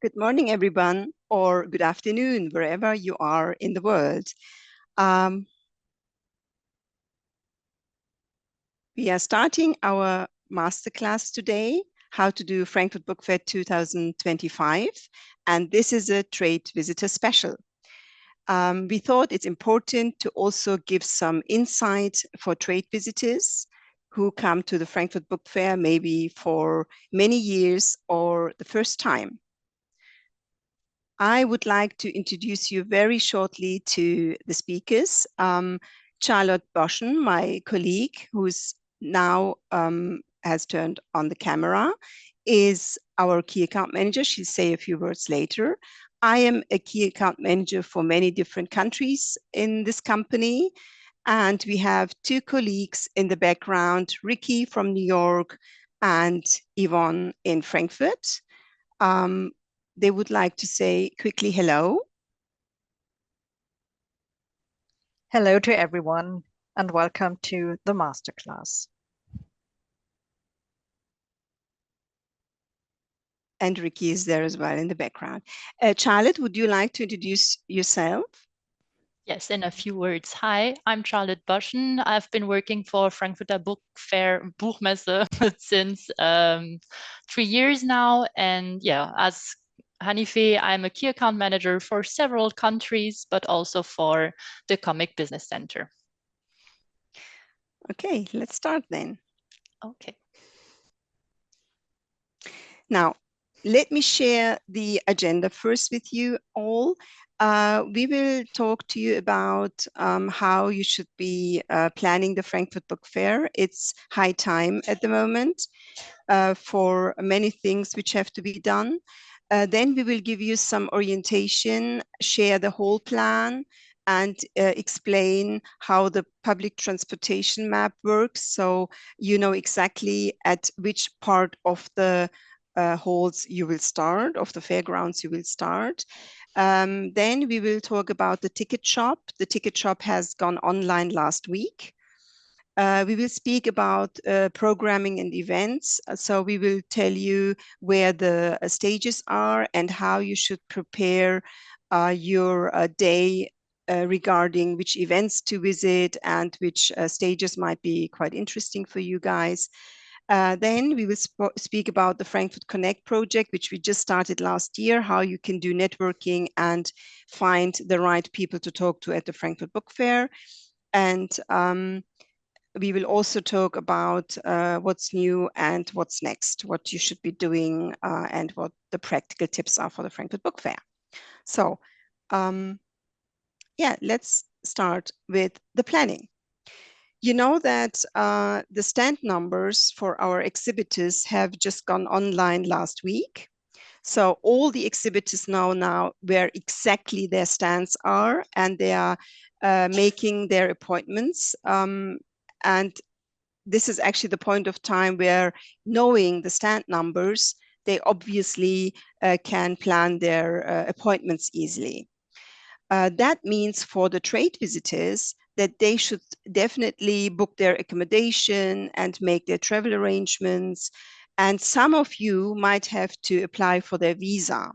Good morning, everyone, or good afternoon, wherever you are in the world. We are starting our masterclass today, How to do Frankfurt Book Fair 2025, and this is a trade visitor special. We thought it's important to also give some insight for trade visitors who come to the Frankfurt Book Fair maybe for many years or the first time. I would like to introduce you very shortly to the speakers. Charlotte Boschen, my colleague, who's now has turned on the camera, is our key account manager. She'll say a few words later. I am a key account manager for many different countries in this company. And we have two colleagues in the background, Ricky from New York and Yvonne in Frankfurt. They would like to say quickly hello. Hello to everyone and welcome to the masterclass. And Ricky is there as well in the background. Charlotte, would you like to introduce yourself? Yes, in a few words. Hi, I'm Charlotte Boschen. I've been working for Frankfurter Buchmesse since 3 years now. And yeah, as Hanife, I'm a key account manager for several countries, but also for the Comic Business Center. Okay, let's start then. Okay. Now, let me share the agenda first with you all. We will talk to you about how you should be planning the Frankfurt Book Fair. It's high time at the moment for many things which have to be done. Then we will give you some orientation, share the whole plan, and explain how the public transportation map works. So you know exactly at which part of the halls you will start, of the fairgrounds you will start. Then we will talk about the ticket shop. The ticket shop has gone online last week. We will speak about programming and events. So we will tell you where the stages are and how you should prepare your day regarding which events to visit and which stages might be quite interesting for you guys. Then we will speak about the Frankfurt Connect project, which we just started last year, how you can do networking and find the right people to talk to at the Frankfurt Book Fair. And we will also talk about what's new and what's next, what you should be doing and what the practical tips are for the Frankfurt Book Fair. So yeah, let's start with the planning. You know that the stand numbers for our exhibitors have just gone online last week. So all the exhibitors know now where exactly their stands are, and they are making their appointments. And this is actually the point of time where, knowing the stand numbers, they obviously can plan their appointments easily. That means for the trade visitors that they should definitely book their accommodation and make their travel arrangements. And some of you might have to apply for their visa.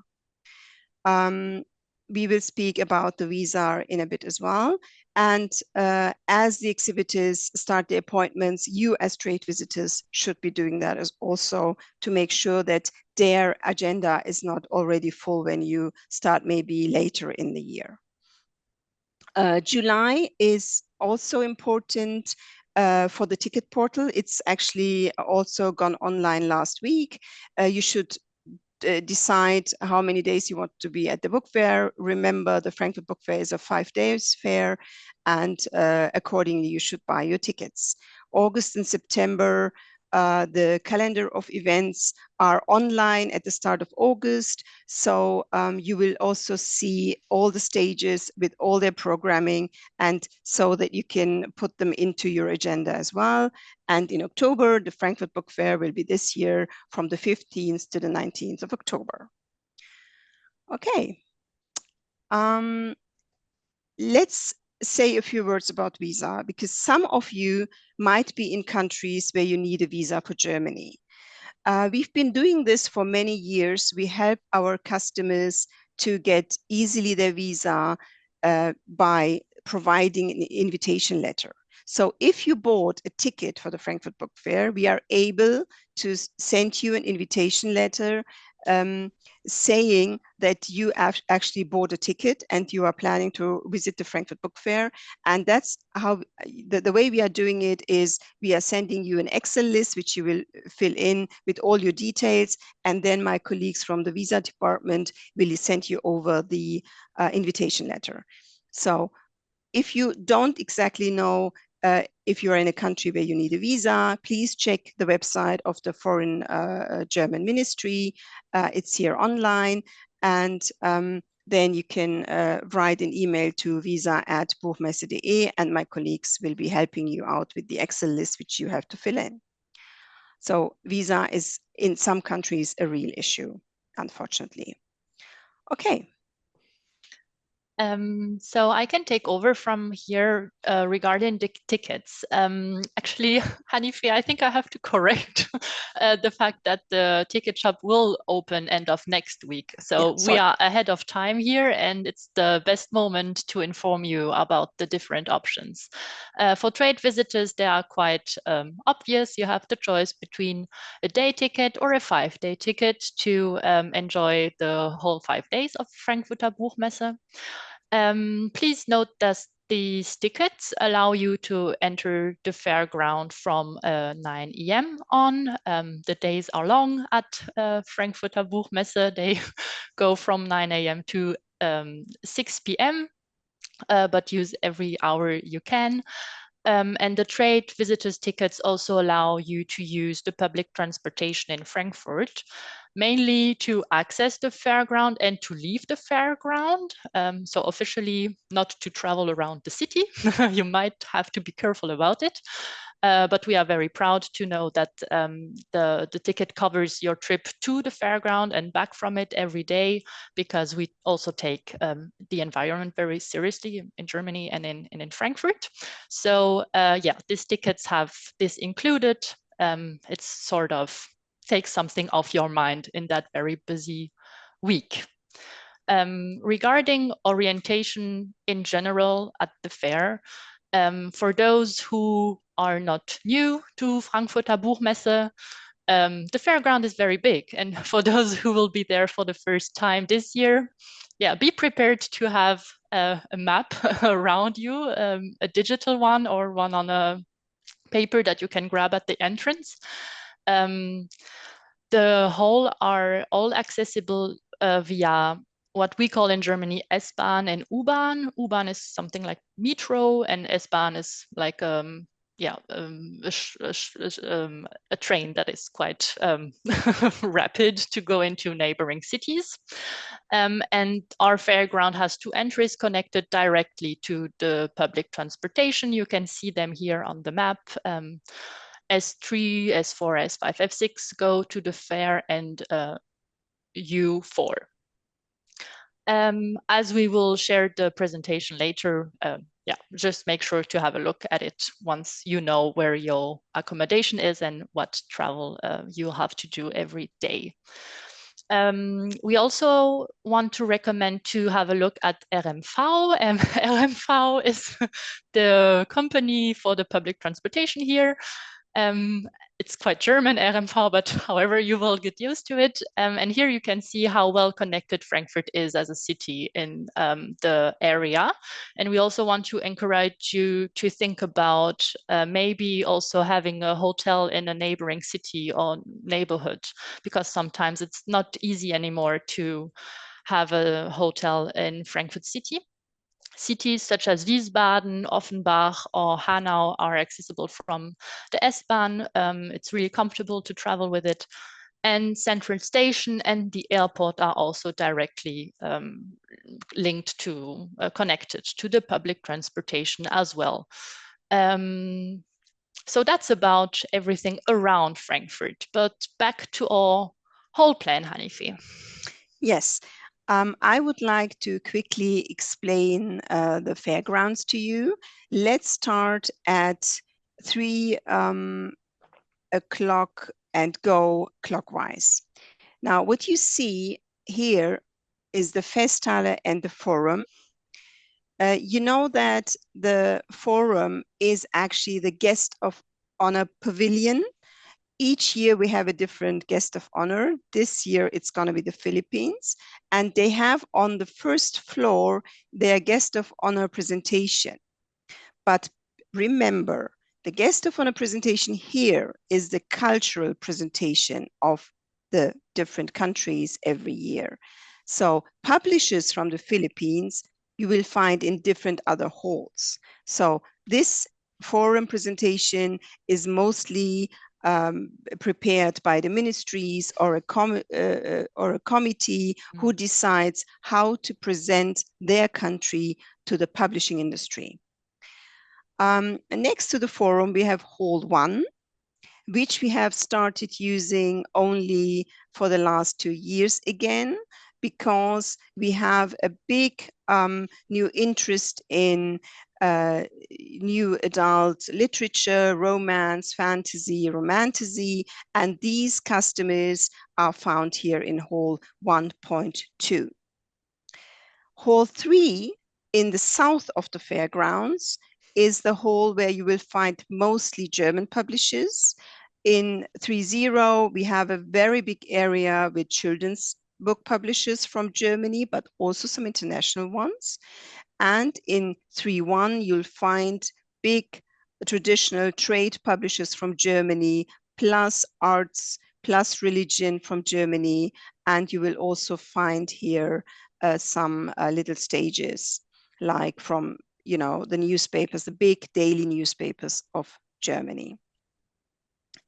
We will speak about the visa in a bit as well. And as the exhibitors start their appointments, you as trade visitors should be doing that as also to make sure that their agenda is not already full when you start maybe later in the year. July is also important for the ticket portal. It's actually also gone online last week. You should decide how many days you want to be at the book fair. Remember, the Frankfurt Book Fair is a 5 days fair, and accordingly, you should buy your tickets. August and September, the calendar of events are online at the start of August. So you will also see all the stages with all their programming, and so that you can put them into your agenda as well. And in October, the Frankfurt Book Fair will be this year from the 15th to the 19th of October. Okay. Let's say a few words about visa, because some of you might be in countries where you need a visa for Germany. We've been doing this for many years. We help our customers to get easily their visa by providing an invitation letter. So if you bought a ticket for the Frankfurt Book Fair, we are able to send you an invitation letter saying that you actually bought a ticket and you are planning to visit the Frankfurt Book Fair. And that's how the way we are doing it is we are sending you an Excel list, which you will fill in with all your details. And then my colleagues from the visa department will send you over the invitation letter. So if you don't exactly know if you are in a country where you need a visa, please check the website of the Foreign German Ministry. It's here online. And then you can write an email to visa@buchmesse.de, and my colleagues will be helping you out with the Excel list, which you have to fill in. So visa is in some countries a real issue, unfortunately. Okay. So I can take over from here regarding the tickets. Actually, Hanifi, I think I have to correct the fact that the ticket shop will open end of next week. So we are ahead of time here, and it's the best moment to inform you about the different options. For trade visitors, they are quite obvious. You have the choice between a day ticket or a 5-day ticket to enjoy the whole 5 days of Frankfurter Buchmesse. Please note that these tickets allow you to enter the fairground from 9 a.m. on. The days are long at Frankfurter Buchmesse. They go from 9 a.m. to 6 p.m., but use every hour you can. And the trade visitors tickets also allow you to use the public transportation in Frankfurt, mainly to access the fairground and to leave the fairground. So officially not to travel around the city. You might have to be careful about it. But we are very proud to know that the ticket covers your trip to the fairground and back from it every day, because we also take the environment very seriously in Germany and in Frankfurt. So yeah, these tickets have this included. It's sort of takes something off your mind in that very busy week. Regarding orientation in general at the fair, for those who are not new to Frankfurter Buchmesse, the fairground is very big. And for those who will be there for the first time this year, yeah, be prepared to have a map around you, a digital one or one on a paper that you can grab at the entrance. The whole are all accessible via what we call in Germany S-Bahn and U-Bahn. U-Bahn is something like metro, and S-Bahn is like yeah, a train that is quite rapid to go into neighboring cities. And our fairground has 2 entries connected directly to the public transportation. You can see them here on the map. S3, S4, S5, F6 go to the fair, and U4. As we will share the presentation later, yeah, just make sure to have a look at it once you know where your accommodation is and what travel you'll have to do every day. We also want to recommend to have a look at RMV. RMV is the company for the public transportation here. It's quite German, RMV, but however, you will get used to it. And here you can see how well connected Frankfurt is as a city in the area. And we also want to encourage you to think about maybe also having a hotel in a neighboring city or neighborhood, because sometimes it's not easy anymore to have a hotel in Frankfurt City. Cities such as Wiesbaden, Offenbach, or Hanau are accessible from the S-Bahn. It's really comfortable to travel with it. And Central Station and the airport are also directly linked to, connected to the public transportation as well. So that's about everything around Frankfurt. But back to our whole plan, Hanifi. Yes. I would like to quickly explain the fairgrounds to you. Let's start at 3 o'clock and go clockwise. Now, what you see here is the Festhalle and the Forum. You know that the Forum is actually the guest of honor pavilion. Each year we have a different guest of honor. This year it's going to be the Philippines, and they have on the first floor their guest of honor presentation. But remember, the guest of honor presentation here is the cultural presentation of the different countries every year. So publishers from the Philippines, you will find in different other halls. So this forum presentation is mostly prepared by the ministries or a committee who decides how to present their country to the publishing industry. Next to the forum, we have Hall 1, which we have started using only for the last 2 years again, because we have a big new interest in new adult literature, romance, fantasy, romantasy, and these customers are found here in Hall 1.2. Hall 3 in the south of the fairgrounds is the hall where you will find mostly German publishers. In 3.0, we have a very big area with children's book publishers from Germany, but also some international ones. And in 3.1, you'll find big traditional trade publishers from Germany, plus arts, plus religion from Germany. And you will also find here some little stages, like from the newspapers, the big daily newspapers of Germany.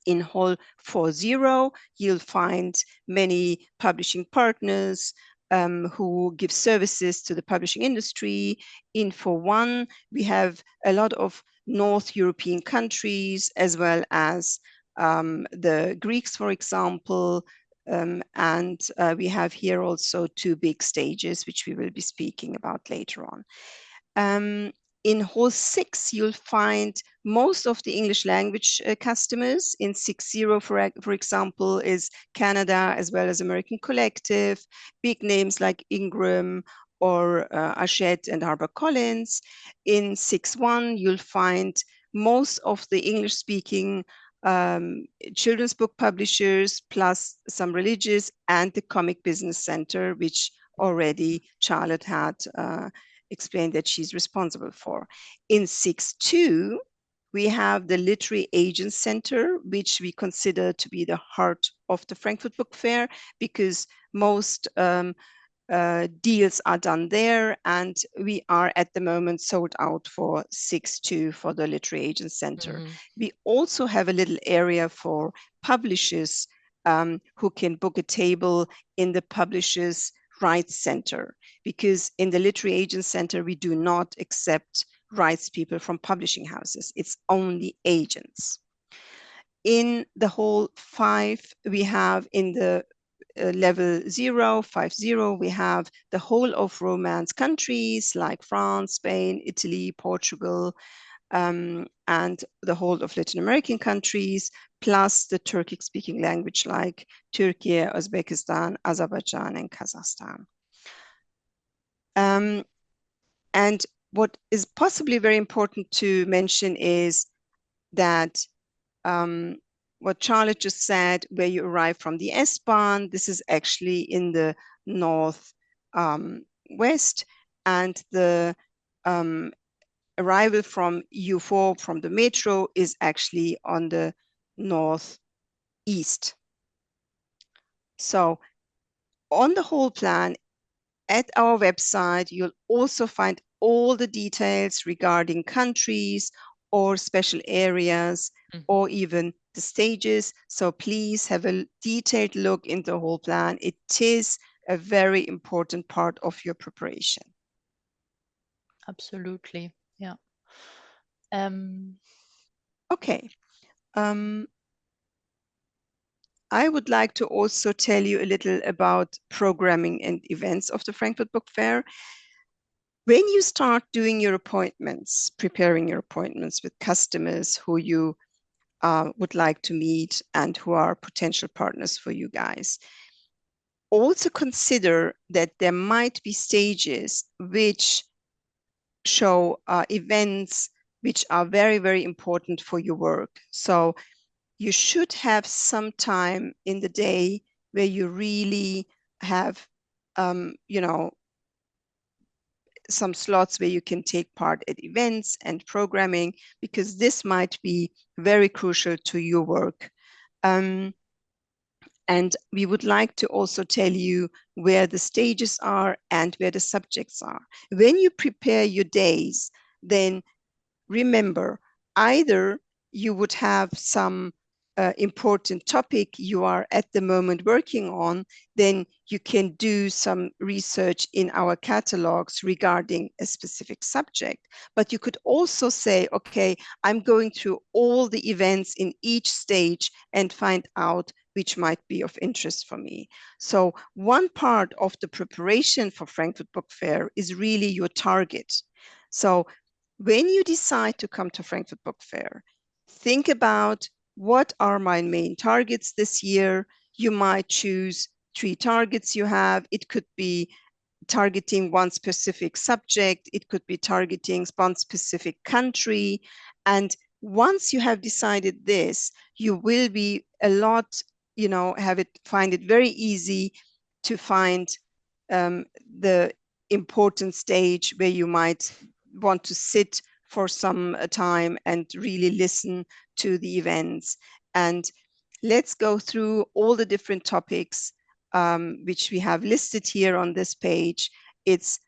In Hall 4.0, you'll find many publishing partners who give services to the publishing industry. In 4.1, we have a lot of North European countries, as well as the Greeks, for example, and we have here also 2 big stages, which we will be speaking about later on. In Hall 6, you'll find most of the English language customers. In 6.0, for example, is Canada, as well as American Collective, big names like Ingram or Hachette and HarperCollins. In 6.1, you'll find most of the English-speaking children's book publishers, plus some religious, and the Comic Business Center, which already Charlotte had explained that she's responsible for. In 6.2, we have the Literary Agents Center, which we consider to be the heart of the Frankfurt Book Fair, because most deals are done there, and we are at the moment sold out for 6.2 for the Literary Agents Center. We also have a little area for publishers who can book a table in the Publishers' Rights Center, because in the Literary Agents Center, we do not accept rights people from publishing houses. It's only agents. In the Hall 5, we have in the level 5.0, we have the whole of Romance countries like France, Spain, Italy, Portugal, and the whole of Latin American countries, plus the Turkic-speaking language like Turkey, Uzbekistan, Azerbaijan, and Kazakhstan. And what is possibly very important to mention is that what Charlotte just said, where you arrive from the S-Bahn, this is actually in the north west, and the arrival from U4 from the metro is actually on the northeast. So on the whole plan, at our website, you'll also find all the details regarding countries or special areas, or even the stages. So please have a detailed look into the whole plan. It is a very important part of your preparation. Absolutely, yeah. Okay. I would like to also tell you a little about programming and events of the Frankfurt Book Fair. When you start doing your appointments, preparing your appointments with customers who you would like to meet and who are potential partners for you guys. Also consider that there might be stages which show events which are very, very important for your work. So you should have some time in the day where you really have, you know, some slots where you can take part at events and programming, because this might be very crucial to your work. And we would like to also tell you where the stages are and where the subjects are. When you prepare your days, then remember, either you would have some important topic you are at the moment working on, then you can do some research in our catalogs regarding a specific subject. But you could also say, okay, I'm going through all the events in each stage and find out which might be of interest for me. So one part of the preparation for Frankfurt Book Fair is really your target. So when you decide to come to Frankfurt Book Fair, think about, what are my main targets this year? You might choose 3 targets you have. It could be targeting one specific subject. It could be targeting one specific country. And once you have decided this, you will be a lot, you know, find it very easy to find the important stage where you might want to sit for some time and really listen to the events. And let's go through all the different topics which we have listed here on this page. It's,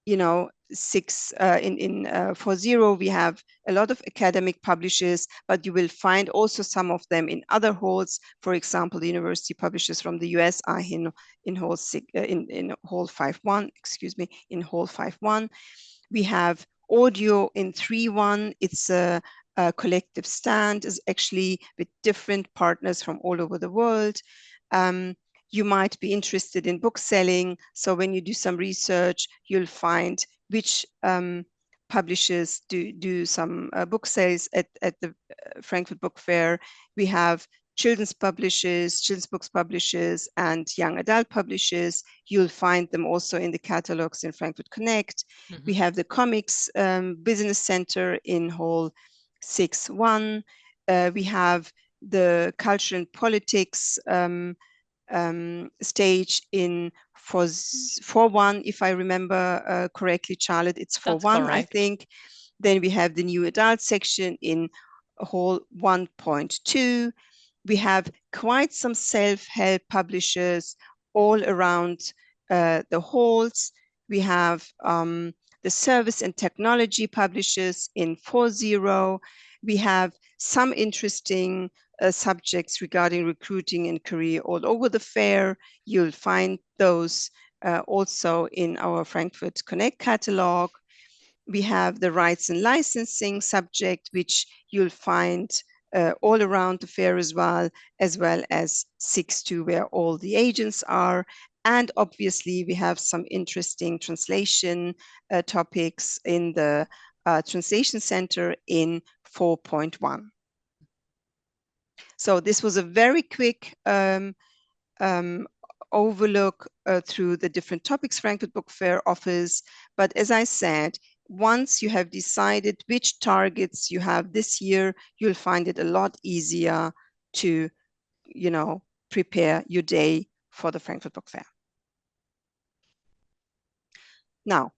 you know, 4.0, we have a lot of academic publishers, but you will find also some of them in other halls. For example, the university publishers from the US are in hall 5.1, excuse me, in hall 5.1. We have audio in 3.1. It's a collective stand, is actually with different partners from all over the world. You might be interested in book selling. So when you do some research, you'll find which publishers do some book sales at the Frankfurt Book Fair. We have children's books publishers, and young adult publishers. You'll find them also in the catalogs in Frankfurt Connect. Mm-hmm. We have the comics business center in hall 6.1. We have the culture and politics stage in 4.1, if I remember correctly, Charlotte. It's 4.1, I think. Then we have the new adult section in hall 1.2. We have quite some self-help publishers all around the halls. We have the service and technology publishers in 4.0. We have some interesting subjects regarding recruiting and career all over the fair. You'll find those also in our Frankfurt Connect catalog. We have the rights and licensing subject, which you'll find all around the fair as well as 6.2, where all the agents are. And obviously, we have some interesting translation topics in the translation center in 4.1. So this was a very quick overlook through the different topics Frankfurt Book Fair offers. But as I said, once you have decided which targets you have this year, you'll find it a lot easier to, you know, prepare your day for the Frankfurt Book Fair. Now,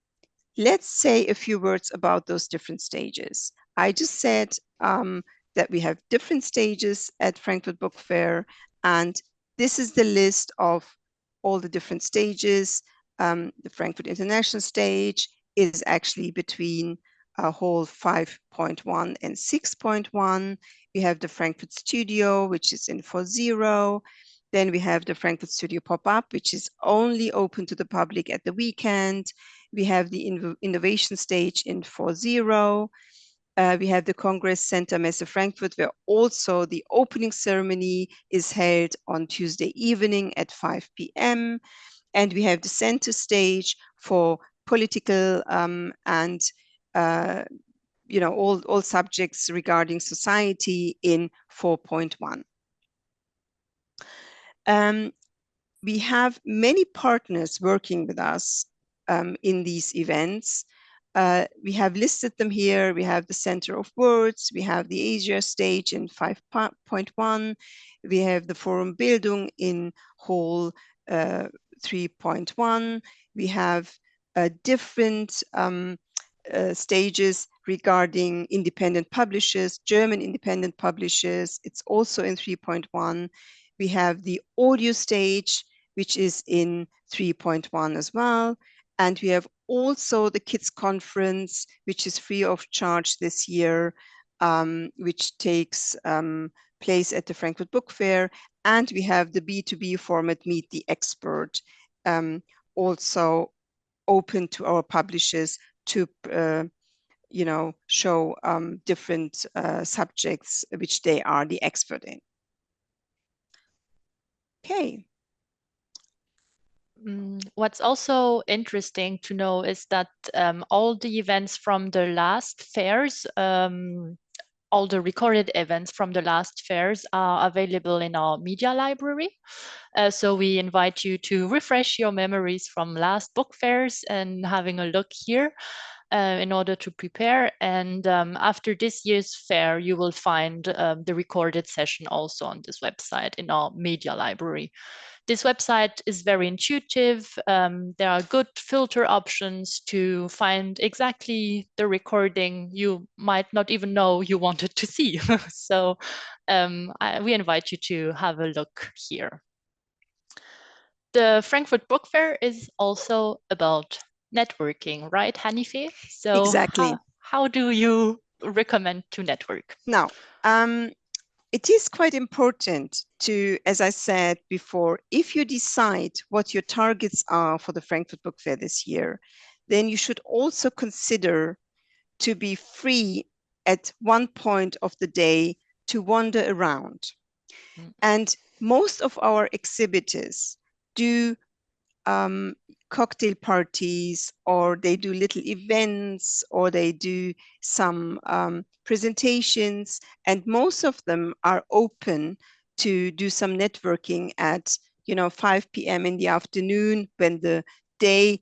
let's say a few words about those different stages. I just said that we have different stages at Frankfurt Book Fair, and this is the list of all the different stages. The Frankfurt International stage is actually between hall 5.1 and 6.1. We have the Frankfurt Studio, which is in 4.0. Then we have the Frankfurt Studio Pop-Up, which is only open to the public at the weekend. We have the innovation stage in 4.0. We have the Congress Center Messe Frankfurt, where also the opening ceremony is held on Tuesday evening at 5 p.m. And we have the center stage for political and all subjects regarding society in 4.1. We have many partners working with us in these events. We have listed them here. We have the Center of Words. We have the Asia stage in 5.1. We have the Forum Bildung in Hall 3.1. We have different stages regarding independent publishers, German independent publishers. It's also in 3.1. We have the audio stage, which is in 3.1 as well. And we have also the Kids Conference, which is free of charge this year, which takes place at the Frankfurt Book Fair. And we have the B2B format, Meet the Expert, also open to our publishers to show different subjects which they are the expert in. Okay. What's also interesting to know is that all the events from the last fairs, all the recorded events from the last fairs are available in our media library. So we invite you to refresh your memories from last book fairs and having a look here in order to prepare. And after this year's fair, you will find the recorded session also on this website in our media library. This website is very intuitive. There are good filter options to find exactly the recording you might not even know you wanted to see. So we invite you to have a look here. The Frankfurt Book Fair is also about networking, right, Hanife? So exactly. How do you recommend to network? Now, it is quite important to, as I said before, if you decide what your targets are for the Frankfurt Book Fair this year, then you should also consider to be free at one point of the day to wander around. And most of our exhibitors do cocktail parties, or they do little events, or they do some presentations, and most of them are open to do some networking at 5 p.m. in the afternoon when the day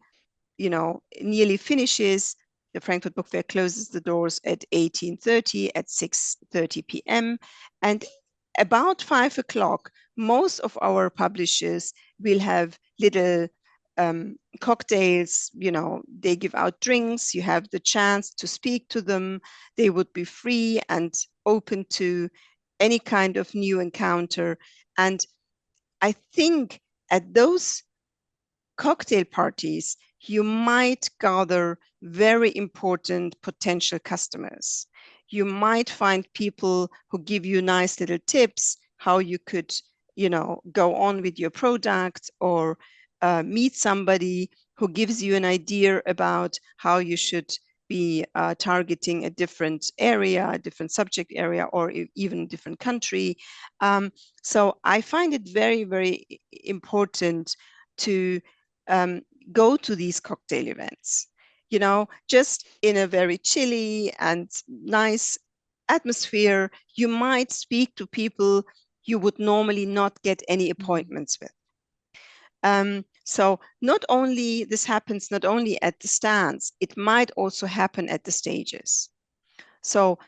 nearly finishes. The Frankfurt Book Fair closes the doors at 18:30 at 6:30 p.m. and about 5 o'clock, most of our publishers will have little cocktails. They give out drinks. You have the chance to speak to them. They would be free and open to any kind of new encounter. And I think at those cocktail parties, you might gather very important potential customers. You might find people who give you nice little tips how you could, go on with your product, or meet somebody who gives you an idea about how you should be targeting a different area, a different subject area, or even a different country. So I find it very, very important to go to these cocktail events, just in a very chilly and nice atmosphere. You might speak to people you would normally not get any appointments with. So this happens not only at the stands, it might also happen at the stages. So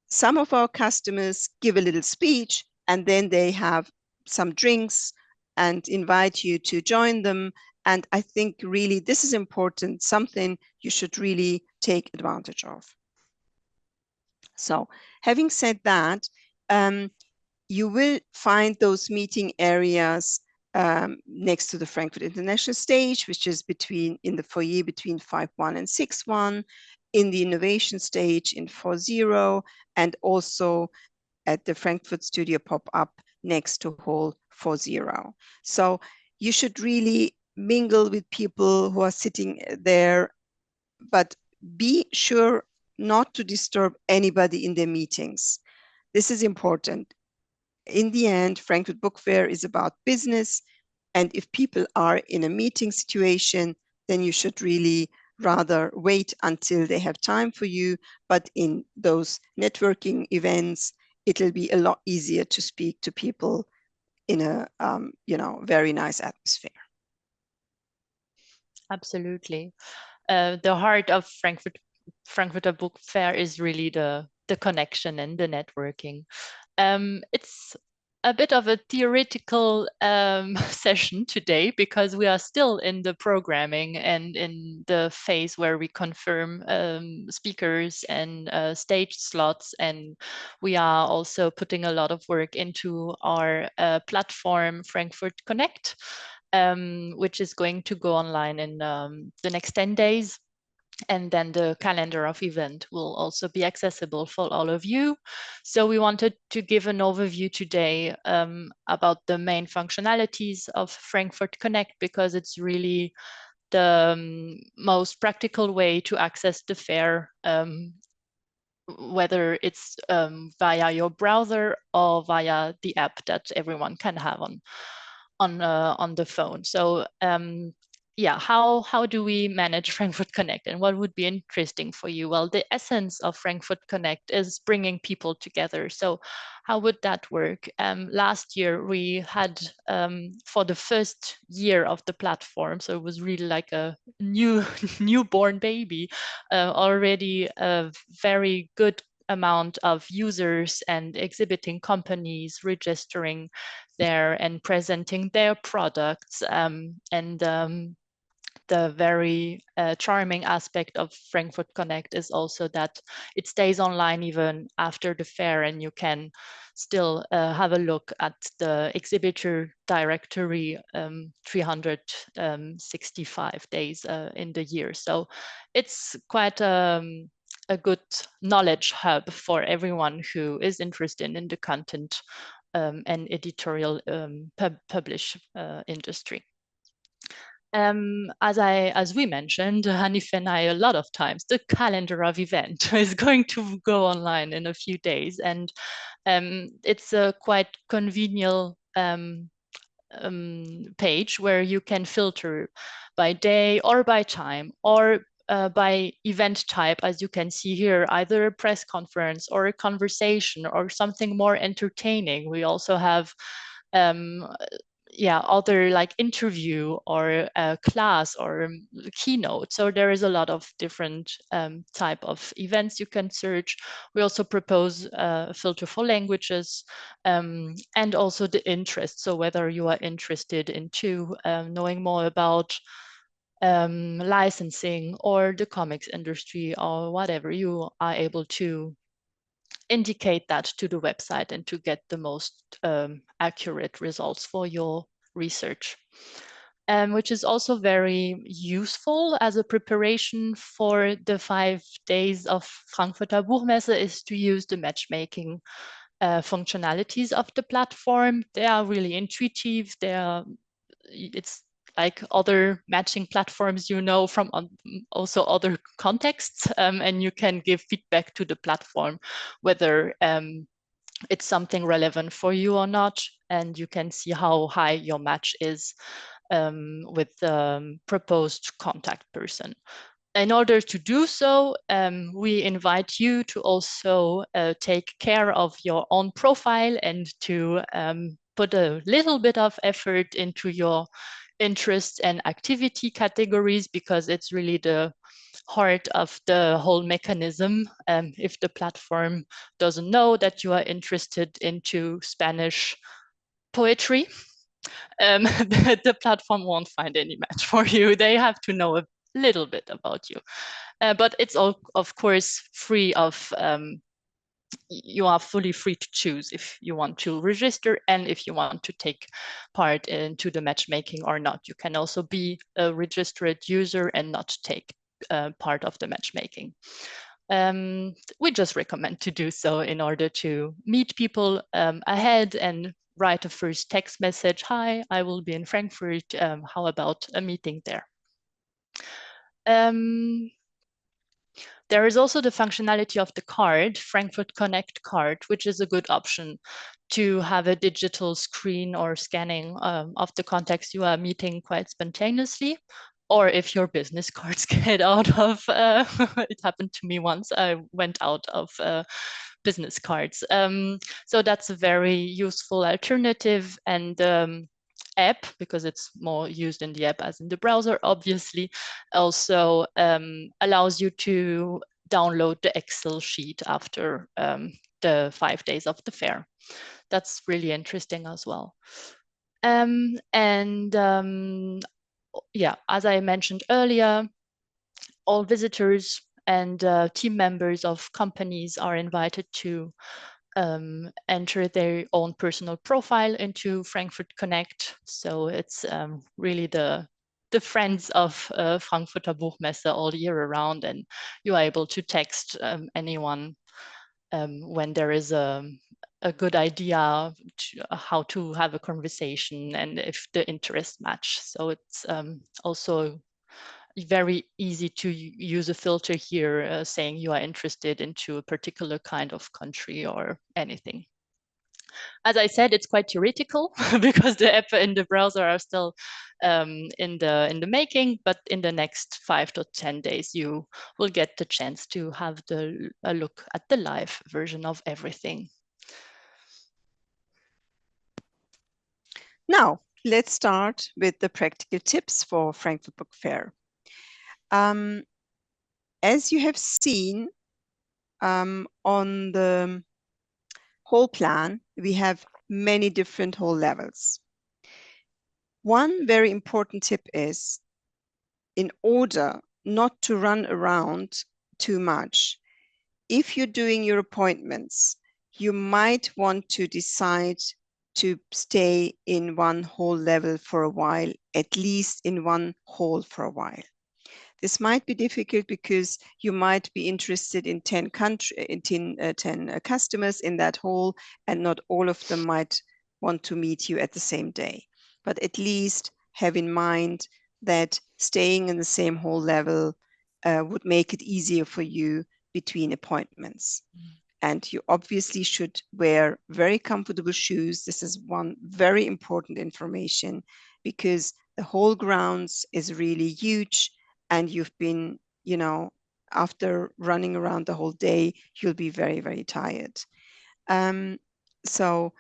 some of our customers give a little speech, and then they have some drinks and invite you to join them. And I think really this is important, something you should really take advantage of. So having said that, you will find those meeting areas next to the Frankfurt International Stage, which is in the foyer between 5.1 and 6.1, in the Innovation Stage in 4.0, and also at the Frankfurt Studio Pop-Up next to Hall 4.0. So you should really mingle with people who are sitting there, but be sure not to disturb anybody in their meetings. This is important. In the end, Frankfurt Book Fair is about business, and if people are in a meeting situation, then you should really rather wait until they have time for you. But in those networking events, it'll be a lot easier to speak to people in a very nice atmosphere. Absolutely. The heart of Frankfurter Book Fair is really the connection and the networking. It's a bit of a theoretical session today because we are still in the programming and in the phase where we confirm speakers and stage slots, and we are also putting a lot of work into our platform Frankfurt Connect, which is going to go online in the next 10 days. And then the calendar of event will also be accessible for all of you. So we wanted to give an overview today about the main functionalities of Frankfurt Connect, because it's really the most practical way to access the fair, whether it's via your browser or via the app that everyone can have on the phone. So yeah, how do we manage Frankfurt Connect, and what would be interesting for you? Well, the essence of Frankfurt Connect is bringing people together. So how would that work? Last year we had, for the first year of the platform, so it was really like a newborn baby, already a very good amount of users and exhibiting companies registering there and presenting their products, the very charming aspect of Frankfurt Connect is also that it stays online even after the fair, and you can still have a look at the exhibitor directory 365 days in the year. So it's quite a good knowledge hub for everyone who is interested in the content and editorial publish industry. As we mentioned, Hanif and I, a lot of times, the calendar of event is going to go online in a few days, and it's a quite convenient page where you can filter by day or by time or by event type, as you can see here, either a press conference or a conversation or something more entertaining. We also have other like interview or a class or keynote. So there is a lot of different type of events you can search. We also propose a filter for languages and also the interest. So whether you are interested into knowing more about licensing or the comics industry or whatever, you are able to indicate that to the website and to get the most accurate results for your research. Which is also very useful as a preparation for the 5 days of Frankfurter Buchmesse, is to use the matchmaking functionalities of the platform. They are really intuitive. It's like other matching platforms, from also other contexts, and you can give feedback to the platform whether it's something relevant for you or not, and you can see how high your match is with the proposed contact person. In order to do so, we invite you to also take care of your own profile and to put a little bit of effort into your interest and activity categories, because it's really the heart of the whole mechanism. If the platform doesn't know that you are interested into Spanish poetry, the platform won't find any match for you. They have to know a little bit about you. But it's all, of course, free of, you are fully free to choose if you want to register and if you want to take part into the matchmaking or not. You can also be a registered user and not take part of the matchmaking. We just recommend to do so in order to meet people ahead and write a first text message. Hi, I will be in Frankfurt. How about a meeting there? There is also the functionality of the card, Frankfurt Connect card, which is a good option to have a digital screen or scanning of the contacts you are meeting quite spontaneously. or if your business cards get out of, it happened to me once, I went out of business cards. So that's a very useful alternative, and app, because it's more used in the app as in the browser, obviously, also allows you to download the Excel sheet after the 5 days of the fair. That's really interesting as well. Yeah, as I mentioned earlier, all visitors and team members of companies are invited to enter their own personal profile into Frankfurt Connect. So it's really the friends of Frankfurter Buchmesse all year around, and you are able to text anyone when there is a good idea how to have a conversation and if the interests match. So it's also very easy to use a filter here saying you are interested into a particular kind of country or anything. As I said, it's quite theoretical because the app and the browser are still in the making, but in the next 5 to 10 days, you will get the chance to have a look at the live version of everything. Now, let's start with the practical tips for Frankfurt Book Fair. As you have seen on the whole plan, we have many different whole levels. One very important tip is, in order not to run around too much, if you're doing your appointments, you might want to decide to stay in one whole level for a while, at least in one hall for a while. This might be difficult because you might be interested in 10 customers in that hall, and not all of them might want to meet you at the same day. But at least have in mind that staying in the same hall level would make it easier for you between appointments. And you obviously should wear very comfortable shoes. This is one very important information, because the whole grounds is really huge, and you've been, you know, after running around the whole day, you'll be very, very tired. So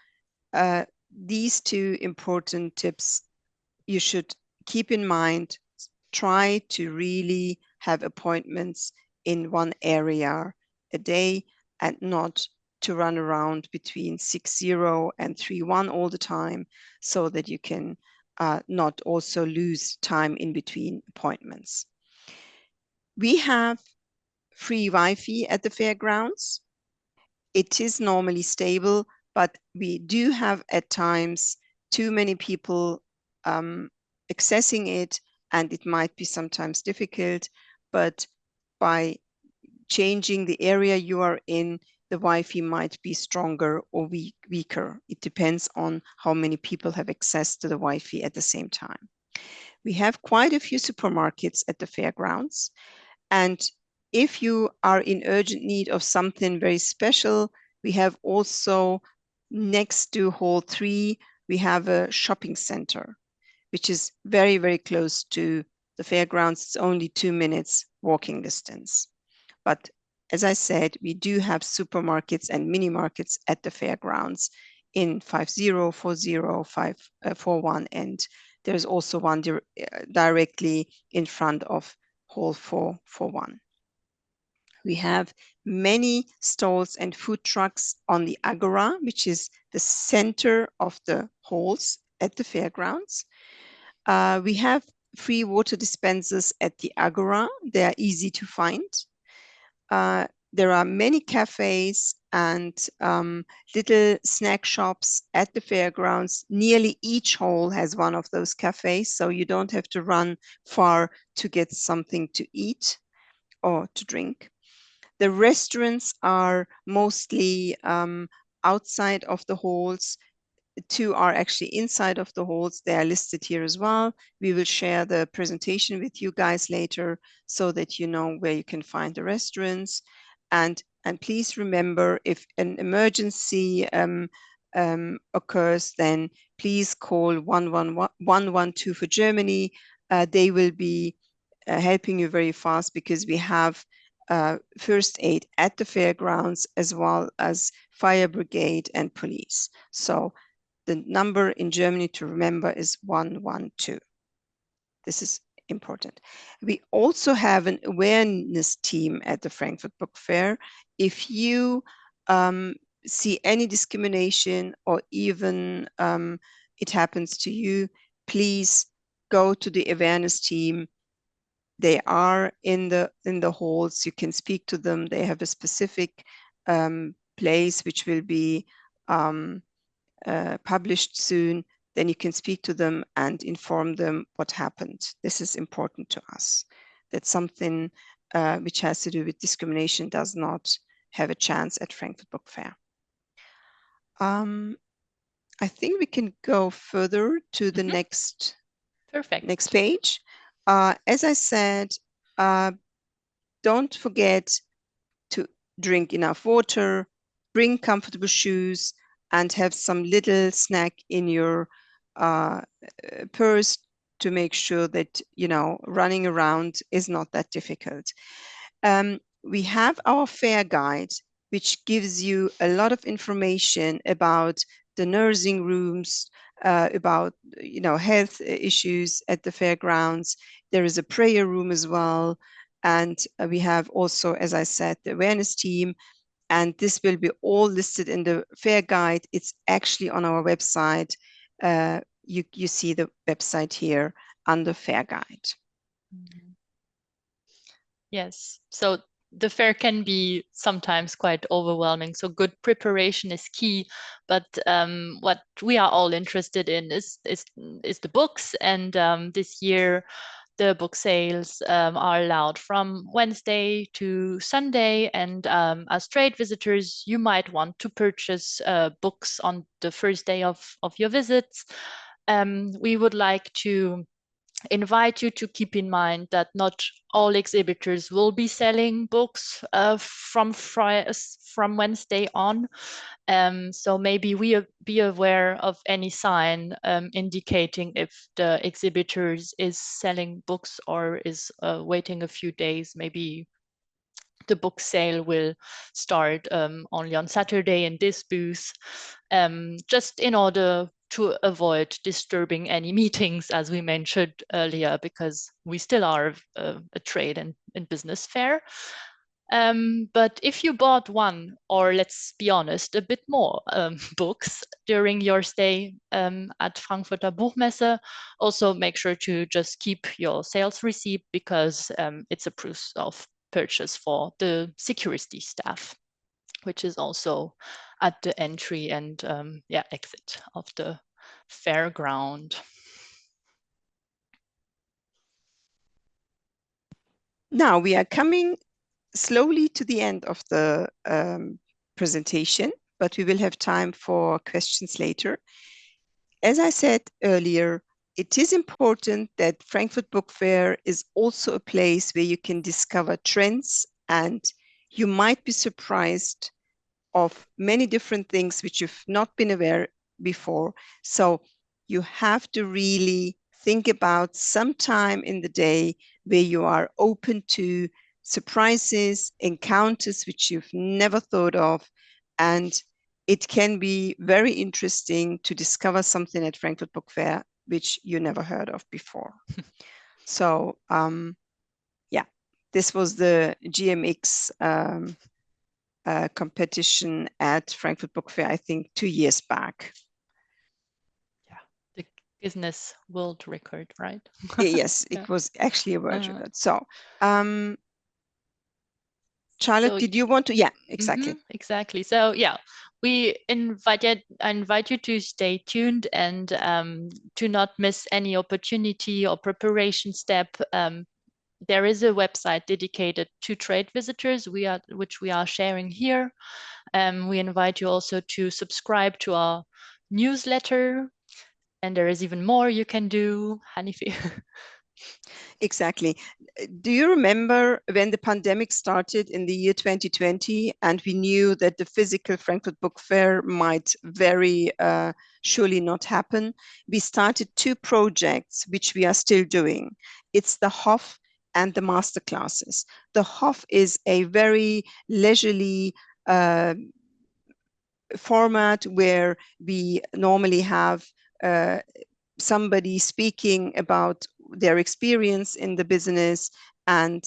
these two important tips you should keep in mind. Try to really have appointments in one area a day, and not to run around between 6:0 and 3:1 all the time, so that you can not also lose time in between appointments. We have free Wi-Fi at the fairgrounds. It is normally stable, but we do have at times too many people accessing it, and it might be sometimes difficult. But by changing the area you are in, the Wi-Fi might be stronger or weaker. It depends on how many people have access to the Wi-Fi at the same time. We have quite a few supermarkets at the fairgrounds, and if you are in urgent need of something very special, we have also, next to Hall 3, we have a shopping center, which is very, very close to the fairgrounds. It's only 2 minutes walking distance. But as I said, we do have supermarkets and mini markets at the fairgrounds in 50, 40, 541, and there's also one directly in front of Hall 441. We have many stalls and food trucks on the Agora, which is the center of the halls at the fairgrounds. We have free water dispensers at the Agora. They are easy to find. There are many cafes and little snack shops at the fairgrounds. Nearly each hall has one of those cafes, so you don't have to run far to get something to eat or to drink. The restaurants are mostly outside of the halls. 2 are actually inside of the halls. They are listed here as well. We will share the presentation with you guys later, so that you know where you can find the restaurants. And please remember, if an emergency occurs, then please call 112 for Germany. they will be helping you very fast, because we have first aid at the fairgrounds, as well as fire brigade and police. So the number in Germany to remember is 112. This is important. We also have an awareness team at the Frankfurt Book Fair. If you see any discrimination, or even it happens to you, please go to the awareness team. They are in the halls. You can speak to them. They have a specific place which will be published soon. Then you can speak to them and inform them what happened. This is important to us, that something which has to do with discrimination does not have a chance at Frankfurt Book Fair. I think we can go further to the next page. As I said, don't forget to drink enough water, bring comfortable shoes, and have some little snack in your purse to make sure that, you know, running around is not that difficult. We have our fair guide, which gives you a lot of information about the nursing rooms, about, you know, health issues at the fairgrounds. There is a prayer room as well. And we have also, as I said, the awareness team, and this will be all listed in the fair guide. It's actually on our website. You see the website here under fair guide. Yes, so the fair can be sometimes quite overwhelming, so good preparation is key. But what we are all interested in is the books, and this year the book sales are allowed from Wednesday to Sunday, and as trade visitors, you might want to purchase books on the first day of your visits. We would like to invite you to keep in mind that not all exhibitors will be selling books from Wednesday on. So maybe be aware of any sign indicating if the exhibitors is selling books or is waiting a few days. Maybe the book sale will start only on Saturday in this booth, just in order to avoid disturbing any meetings, as we mentioned earlier, because we still are a trade and business fair. But if you bought one, or let's be honest, a bit more books during your stay at Frankfurter Buchmesse, also make sure to just keep your sales receipt, because it's a proof of purchase for the security staff, which is also at the entry and exit of the fairground. Now we are coming slowly to the end of the presentation, but we will have time for questions later. As I said earlier, it is important that Frankfurt Book Fair is also a place where you can discover trends, and you might be surprised of many different things which you've not been aware before. So you have to really think about some time in the day where you are open to surprises, encounters which you've never thought of, and it can be very interesting to discover something at Frankfurt Book Fair which you never heard of before. So yeah, this was the GMX competition at Frankfurt Book Fair, I think 2 years back. Yeah, the Guinness World Record, right? Yes, it was actually a world record. So Charlotte, did you want to? Yeah, exactly. Exactly. So yeah, I invite you to stay tuned and to not miss any opportunity or preparation step. There is a website dedicated to trade visitors, which we are sharing here. We invite you also to subscribe to our newsletter, and there is even more you can do, Hanifi. Exactly. Do you remember when the pandemic started in the year 2020 and we knew that the physical Frankfurt Book Fair might very surely not happen? We started two projects which we are still doing. It's the Hof and the Masterclasses. The Hof is a very leisurely format where we normally have somebody speaking about their experience in the business, and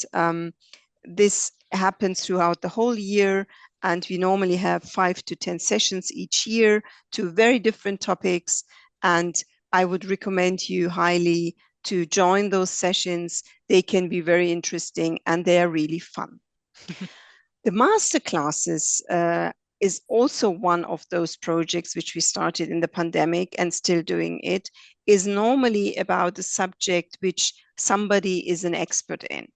this happens throughout the whole year, and we normally have 5 to 10 sessions each year to very different topics, and I would recommend you highly to join those sessions. They can be very interesting and they are really fun. The master classes is also one of those projects which we started in the pandemic and still doing it, is normally about a subject which somebody is an expert in.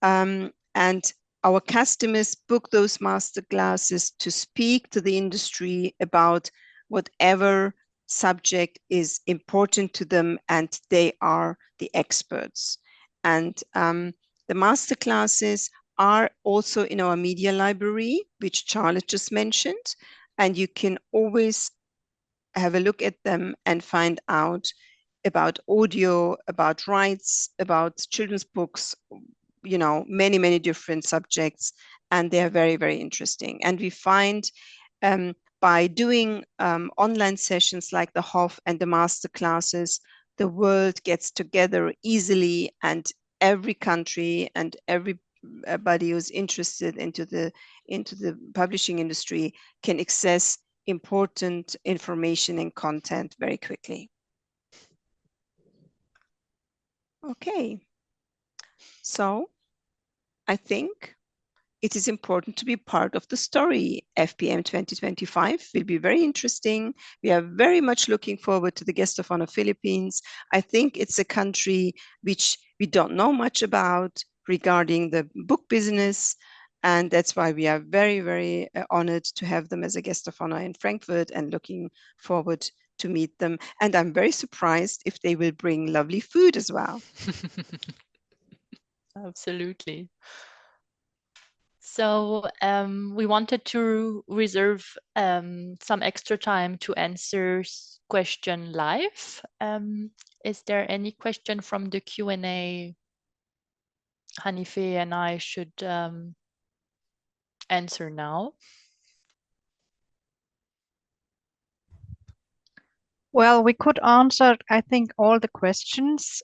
And our customers book those master classes to speak to the industry about whatever subject is important to them, and they are the experts. And the master classes are also in our media library, which Charlotte just mentioned, and you can always have a look at them and find out about audio, about rights, about children's books, you know, many, many different subjects, and they're very, very interesting. And we find by doing online sessions like the Hof and the master classes, the world gets together easily, and every country and everybody who's interested into the publishing industry can access important information and content very quickly. Okay, so I think it is important to be part of the story. FBM 2025 will be very interesting. We are very much looking forward to the Guest of Honor Philippines. I think it's a country which we don't know much about regarding the book business. And that's why we are very, very honored to have them as a Guest of Honor in Frankfurt and looking forward to meet them. And I'm very surprised if they will bring lovely food as well. Absolutely. So we wanted to reserve some extra time to answer question live. Is there any question from the Q&A Hanife and I should answer now? Well, we could answer, I think, all the questions.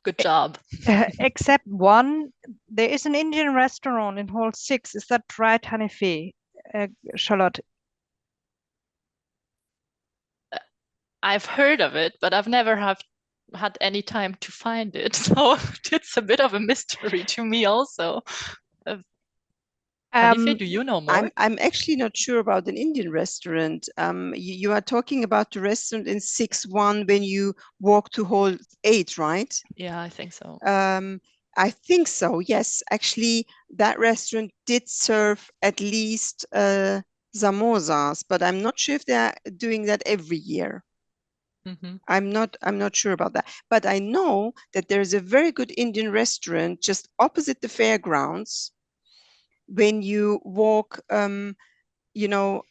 Good job. Except one. There is an Indian restaurant in Hall 6. Is that right, Hanife? Charlotte? I've heard of it, but I've never had any time to find it. So it's a bit of a mystery to me also. Hanife, do you know more? I'm actually not sure about an Indian restaurant. You are talking about the restaurant in 6-1 when you walk to Hall 8, right? Yeah, I think so. I think so, yes. Actually, that restaurant did serve at least samosas, but I'm not sure if they're doing that every year. I'm not sure about that. But I know that there's a very good Indian restaurant just opposite the fairgrounds. When you walk, you know,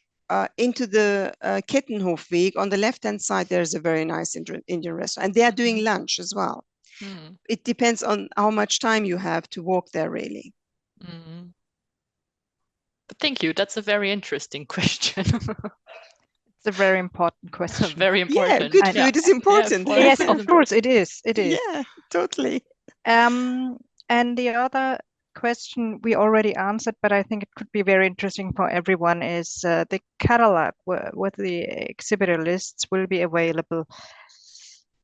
into the Kettenhofweg, on the left-hand side, there's a very nice Indian restaurant. And they are doing lunch as well. It depends on how much time you have to walk there, really. But thank you. That's a very interesting question. It's a very important question. Very important. Yeah, good food is important. Yeah, yes, of course it is. It is. Yeah, totally. And the other question we already answered, but I think it could be very interesting for everyone, is the catalog with the exhibitor lists will be available,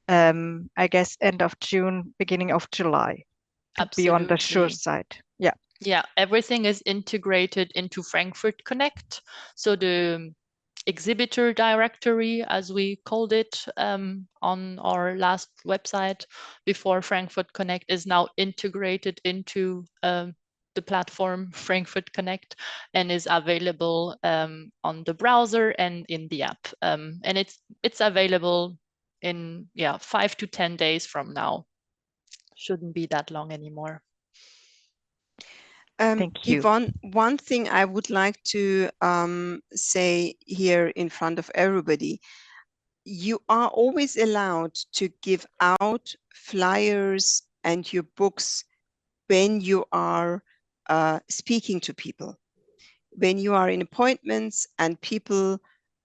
I guess, end of June, beginning of July, to be on the sure side. Yeah. Yeah, everything is integrated into Frankfurt Connect. So the exhibitor directory, as we called it on our last website before Frankfurt Connect, is now integrated into the platform Frankfurt Connect and is available on the browser and in the app. And it's available in 5 to 10 days from now. Shouldn't be that long anymore. Thank you. Yvonne, one thing I would like to say here in front of everybody, you are always allowed to give out flyers and your books when you are speaking to people. When you are in appointments and people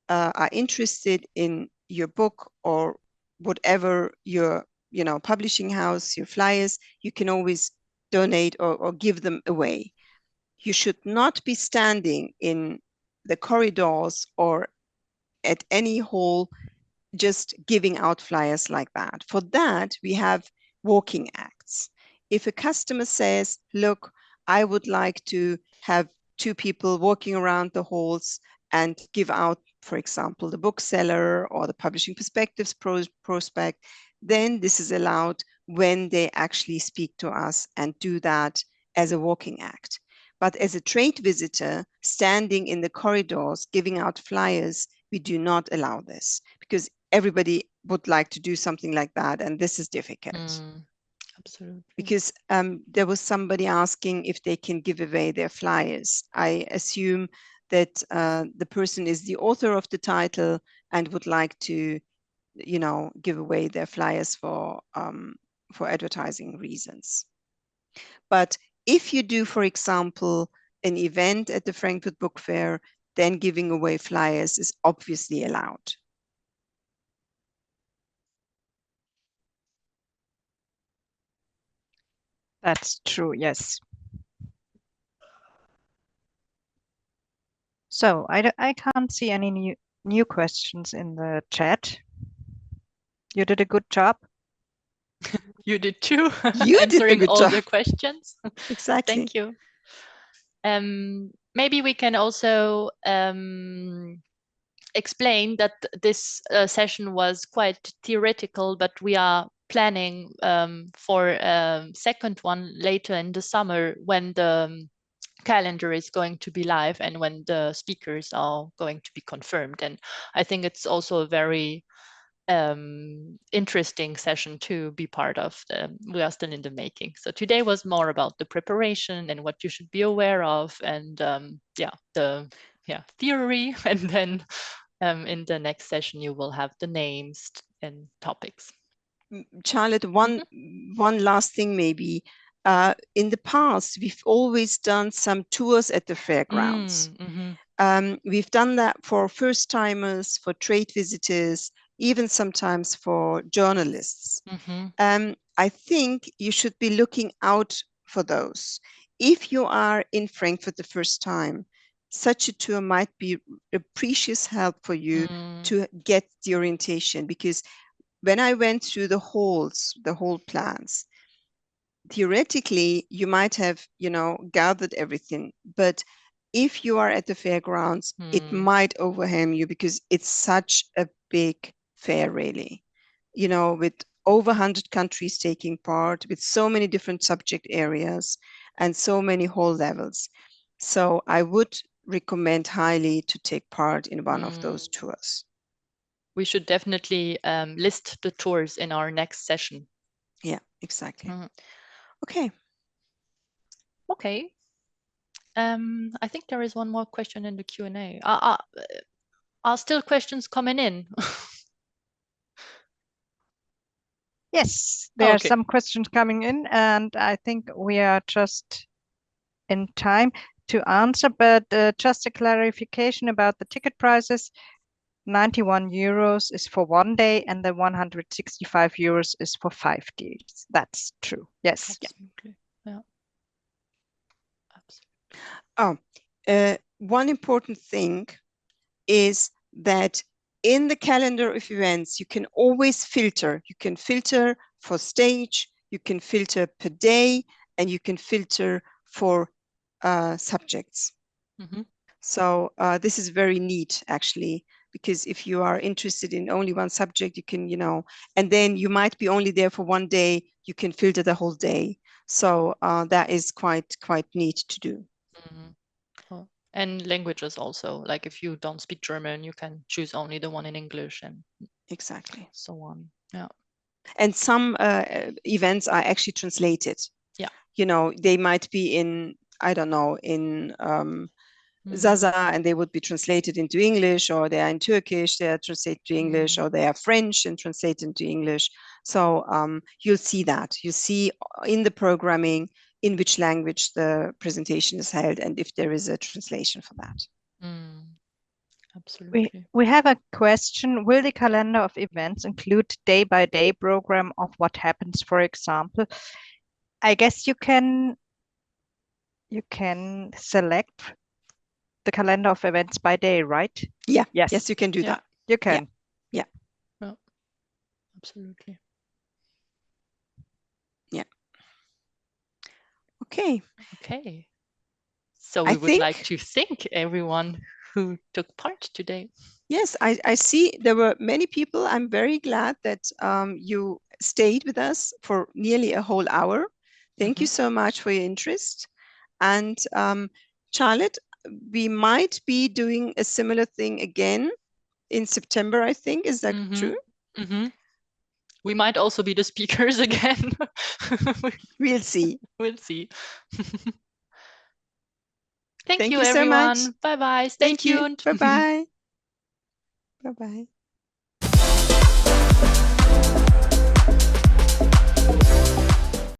are interested in your book or whatever your publishing house, your flyers, you can always donate or give them away. You should not be standing in the corridors or at any hall just giving out flyers like that. For that, we have walking acts. If a customer says, look, I would like to have 2 people walking around the halls and give out, for example, the bookseller or the Publishing Perspectives prospect, then this is allowed when they actually speak to us and do that as a walking act. But as a trade visitor, standing in the corridors, giving out flyers, we do not allow this because everybody would like to do something like that, and this is difficult. Absolutely. Because there was somebody asking if they can give away their flyers. I assume that the person is the author of the title and would like to, give away their flyers for advertising reasons. But if you do, for example, an event at the Frankfurt Book Fair, then giving away flyers is obviously allowed. That's true, yes. So I can't see any new questions in the chat. You did a good job. You did too. You answering did a good all job. the questions. Exactly. Thank you. Maybe we can also explain that this session was quite theoretical, but we are planning for a second one later in the summer when the calendar is going to be live and when the speakers are going to be confirmed. And I think it's also a very interesting session to be part of. We are still in the making. So today was more about the preparation and what you should be aware of, and the theory. And then in the next session you will have the names and topics. Charlotte, one last thing maybe. In the past, we've always done some tours at the fairgrounds. We've done that for first timers, for trade visitors, even sometimes for journalists. I think you should be looking out for those. If you are in Frankfurt the first time, such a tour might be a precious help for you to get the orientation, because when I went through the halls, the hall plans, theoretically, you might have, gathered everything, but if you are at the fairgrounds, it might overwhelm you because it's such a big fair, really, with over 100 countries taking part, with so many different subject areas and so many hall levels. So I would recommend highly to take part in one of those tours. We should definitely list the tours in our next session. Yeah, exactly. Okay. Okay. I think there is one more question in the Q&A. Are still questions coming in? Yes, there are some questions coming in, and I think we are just in time to answer, but just a clarification about the ticket prices. 91 euros is for 1 day, and the 165 euros is for 5 days. That's true. Yes. Absolutely. Yeah. Absolutely. One important thing is that in the calendar of events, you can always filter. You can filter for stage, you can filter per day, and you can filter for subjects. So this is very neat, actually, because if you are interested in only one subject, you can, and then you might be only there for 1 day, you can filter the whole day. So that is quite neat to do. And languages also, like if you don't speak German, you can choose only the one in English and exactly. so on. Yeah. And some events are actually translated. Yeah. You know, they might be in, I don't know, in Zaza, and they would be translated into English, or they are in Turkish, they are translated to English, or they are French and translated into English. So you'll see that. You see in the programming in which language the presentation is held and if there is a translation for that. Absolutely. We have a question. Will the calendar of events include day-by-day program of what happens, for example? I guess you can select the calendar of events by day, right? Yeah. Yes. Yes, you can do that. You can. Yeah. Yeah. Absolutely. Yeah. Okay. Okay. So we would like to thank everyone who took part today. Yes, I see there were many people. I'm very glad that you stayed with us for nearly a whole hour. Thank you so much for your interest. And Charlotte, we might be doing a similar thing again in September, I think. Is that true? We might also be the speakers again. We'll see. We'll see. Thank Thank you, you so much. everyone. Bye-bye. Stay tuned. Bye-bye. Bye-bye.